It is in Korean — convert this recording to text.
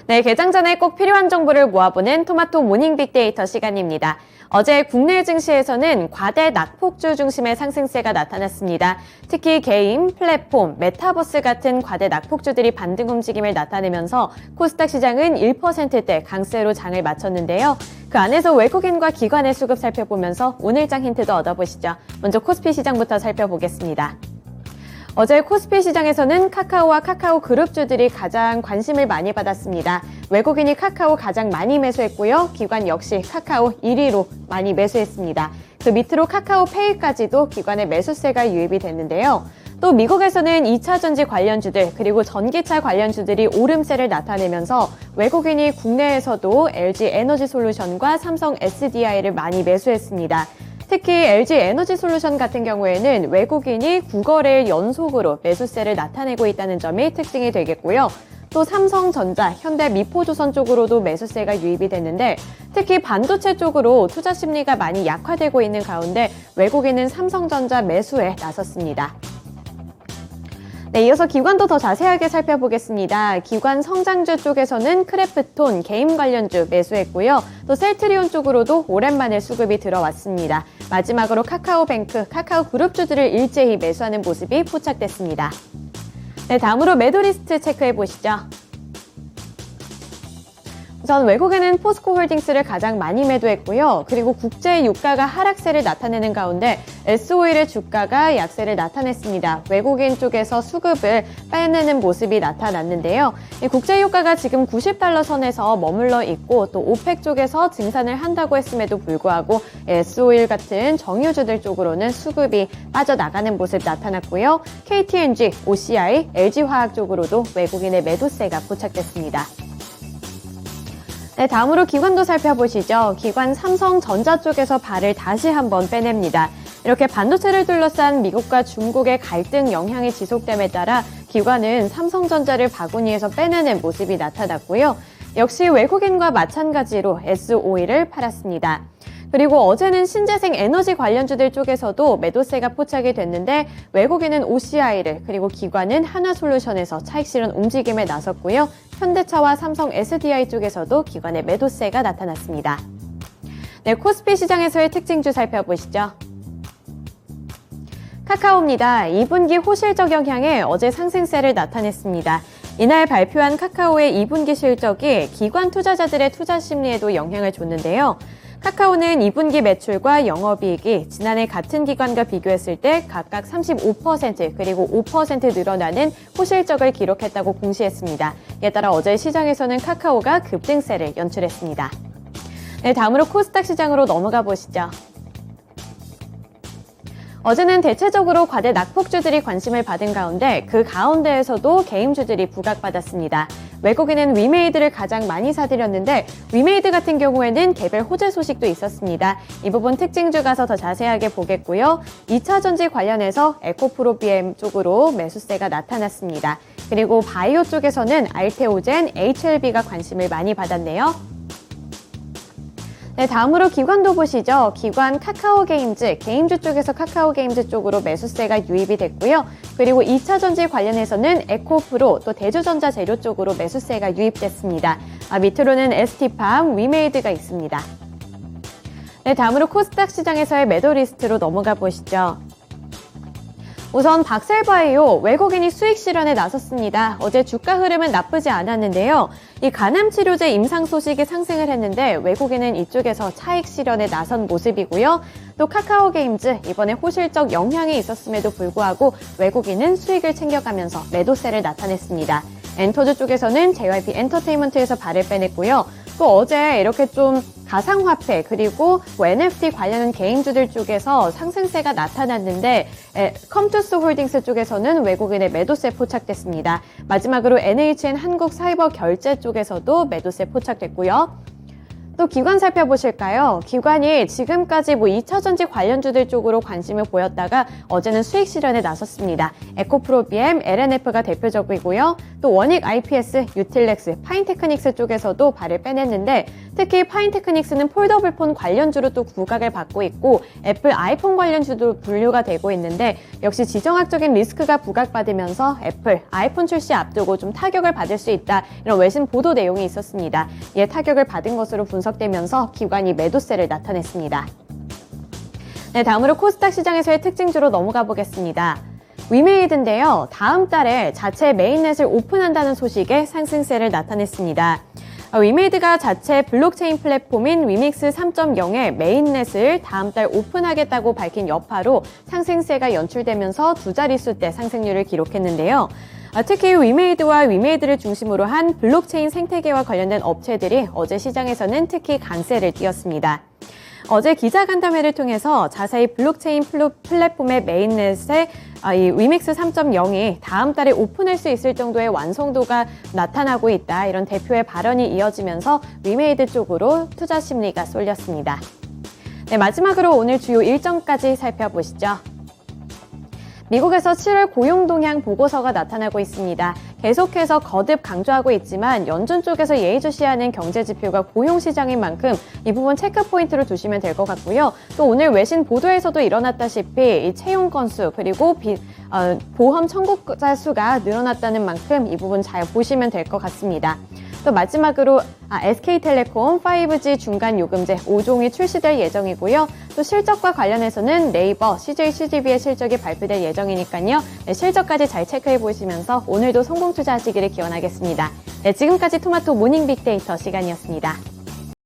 네, 개장 전에 꼭 필요한 정보를 모아보는 토마토 모닝 빅데이터 시간입니다. 어제 국내 증시에서는 과대 낙폭주 중심의 상승세가 나타났습니다. 특히 게임, 플랫폼, 메타버스 같은 과대 낙폭주들이 반등 움직임을 나타내면서 코스닥 시장은 1%대 강세로 장을 마쳤는데요. 그 안에서 외국인과 기관의 수급 살펴보면서 오늘장 힌트도 얻어보시죠. 먼저 코스피 시장부터 살펴보겠습니다. 어제 코스피 시장에서는 카카오와 카카오 그룹주들이 가장 관심을 많이 받았습니다. 외국인이 카카오 가장 많이 매수했고요. 기관 역시 카카오 1위로 많이 매수했습니다. 그 밑으로 카카오페이까지도 기관의 매수세가 유입이 됐는데요. 또 미국에서는 2차 전지 관련주들 그리고 전기차 관련주들이 오름세를 나타내면서 외국인이 국내에서도 LG 에너지솔루션과 삼성 SDI를 많이 매수했습니다. 특히 LG 에너지솔루션 같은 경우에는 외국인이 9거래일 연속으로 매수세를 나타내고 있다는 점이 특징이 되겠고요. 또 삼성전자, 현대미포조선 쪽으로도 매수세가 유입이 됐는데 특히 반도체 쪽으로 투자 심리가 많이 약화되고 있는 가운데 외국인은 삼성전자 매수에 나섰습니다. 네, 이어서 기관도 더 자세하게 살펴보겠습니다. 기관 성장주 쪽에서는 크래프톤, 게임 관련주 매수했고요. 또 셀트리온 쪽으로도 오랜만에 수급이 들어왔습니다. 마지막으로 카카오뱅크, 카카오그룹주들을 일제히 매수하는 모습이 포착됐습니다. 네, 다음으로 매도리스트 체크해 보시죠. 우선 외국에는 포스코홀딩스를 가장 많이 매도했고요. 그리고 국제 유가가 하락세를 나타내는 가운데 S오일의 주가가 약세를 나타냈습니다. 외국인 쪽에서 수급을 빼내는 모습이 나타났는데요. 국제 유가가 지금 90달러 선에서 머물러 있고 또 오펙 쪽에서 증산을 한다고 했음에도 불구하고 S오일 같은 정유주들 쪽으로는 수급이 빠져나가는 모습 나타났고요. KTNG, OCI, LG화학 쪽으로도 외국인의 매도세가 포착됐습니다. 네, 다음으로 기관도 살펴보시죠. 기관 삼성전자 쪽에서 발을 다시 한번 빼냅니다. 이렇게 반도체를 둘러싼 미국과 중국의 갈등 영향이 지속됨에 따라 기관은 삼성전자를 바구니에서 빼내는 모습이 나타났고요. 역시 외국인과 마찬가지로 S오일을 팔았습니다. 그리고 어제는 신재생 에너지 관련주들 쪽에서도 매도세가 포착이 됐는데 외국인은 OCI를 그리고 기관은 하나솔루션에서 차익 실현 움직임에 나섰고요. 현대차와 삼성 SDI 쪽에서도 기관의 매도세가 나타났습니다. 네, 코스피 시장에서의 특징주 살펴보시죠. 카카오입니다. 2분기 호실적 영향에 어제 상승세를 나타냈습니다. 이날 발표한 카카오의 2분기 실적이 기관 투자자들의 투자 심리에도 영향을 줬는데요. 카카오는 2분기 매출과 영업이익이 지난해 같은 기간과 비교했을 때 각각 35% 그리고 5% 늘어나는 호실적을 기록했다고 공시했습니다. 이에 따라 어제 시장에서는 카카오가 급등세를 연출했습니다. 네, 다음으로 코스닥 시장으로 넘어가 보시죠. 어제는 대체적으로 과대 낙폭주들이 관심을 받은 가운데 그 가운데에서도 게임주들이 부각받았습니다. 외국인은 위메이드를 가장 많이 사들였는데 위메이드 같은 경우에는 개별 호재 소식도 있었습니다. 이 부분 특징주 가서 더 자세하게 보겠고요. 2차 전지 관련해서 에코프로비엠 쪽으로 매수세가 나타났습니다. 그리고 바이오 쪽에서는 알테오젠, HLB가 관심을 많이 받았네요. 네, 다음으로 기관도 보시죠. 기관 카카오게임즈, 게임주 쪽에서 카카오게임즈 쪽으로 매수세가 유입이 됐고요. 그리고 2차 전지 관련해서는 에코프로, 또 대주전자 재료 쪽으로 매수세가 유입됐습니다. 밑으로는 ST팜, 위메이드가 있습니다. 네, 다음으로 코스닥 시장에서의 매도 리스트로 넘어가 보시죠. 우선 박셀바이오 외국인이 수익 실현에 나섰습니다. 어제 주가 흐름은 나쁘지 않았는데요. 이 간암 치료제 임상 소식이 상승을 했는데 외국인은 이쪽에서 차익 실현에 나선 모습이고요. 또 카카오게임즈 이번에 호실적 영향이 있었음에도 불구하고 외국인은 수익을 챙겨가면서 매도세를 나타냈습니다. 엔터즈 쪽에서는 JYP 엔터테인먼트에서 발을 빼냈고요. 또 어제 이렇게 좀 가상화폐 그리고 NFT 관련 개인주들 쪽에서 상승세가 나타났는데 컴투스 홀딩스 쪽에서는 외국인의 매도세 포착됐습니다. 마지막으로 NHN 한국사이버결제 쪽에서도 매도세 포착됐고요. 또 기관 살펴보실까요? 기관이 지금까지 2차전지 관련주들 쪽으로 관심을 보였다가 어제는 수익 실현에 나섰습니다. 에코프로비엠, LNF가 대표적이고요. 또 원익 IPS, 유틸렉스, 파인테크닉스 쪽에서도 발을 빼냈는데 특히 파인테크닉스는 폴더블폰 관련주로 또 부각을 받고 있고 애플 아이폰 관련주도 분류가 되고 있는데 역시 지정학적인 리스크가 부각받으면서 애플 아이폰 출시 앞두고 좀 타격을 받을 수 있다. 이런 외신 보도 내용이 있었습니다. 이에 타격을 받은 것으로 분석되면서 기관이 매도세를 나타냈습니다. 네, 다음으로 코스닥 시장에서의 특징주로 넘어가 보겠습니다. 위메이드인데요. 다음 달에 자체 메인넷을 오픈한다는 소식에 상승세를 나타냈습니다. 위메이드가 자체 블록체인 플랫폼인 위믹스 3.0의 메인넷을 다음 달 오픈하겠다고 밝힌 여파로 상승세가 연출되면서 두 자릿수대 상승률을 기록했는데요. 특히 위메이드와 위메이드를 중심으로 한 블록체인 생태계와 관련된 업체들이 어제 시장에서는 특히 강세를 띄었습니다. 어제 기자간담회를 통해서 자세히 블록체인 플랫폼의 메인넷에 이 위믹스 3.0이 다음 달에 오픈할 수 있을 정도의 완성도가 나타나고 있다. 이런 대표의 발언이 이어지면서 위메이드 쪽으로 투자 심리가 쏠렸습니다. 네, 마지막으로 오늘 주요 일정까지 살펴보시죠. 미국에서 7월 고용 동향 보고서가 나타나고 있습니다. 계속해서 거듭 강조하고 있지만 연준 쪽에서 예의주시하는 경제 지표가 고용 시장인 만큼 이 부분 체크 포인트로 두시면 될 것 같고요. 또 오늘 외신 보도에서도 일어났다시피 이 채용 건수 그리고 보험 청구자 수가 늘어났다는 만큼 이 부분 잘 보시면 될 것 같습니다. 또 마지막으로 SK텔레콤 5G 중간 요금제 5종이 출시될 예정이고요. 또 실적과 관련해서는 네이버, CJ CGV의 실적이 발표될 예정이니까요. 네, 실적까지 잘 체크해 보시면서 오늘도 성공 투자하시기를 기원하겠습니다. 네, 지금까지 토마토 모닝 빅데이터 시간이었습니다.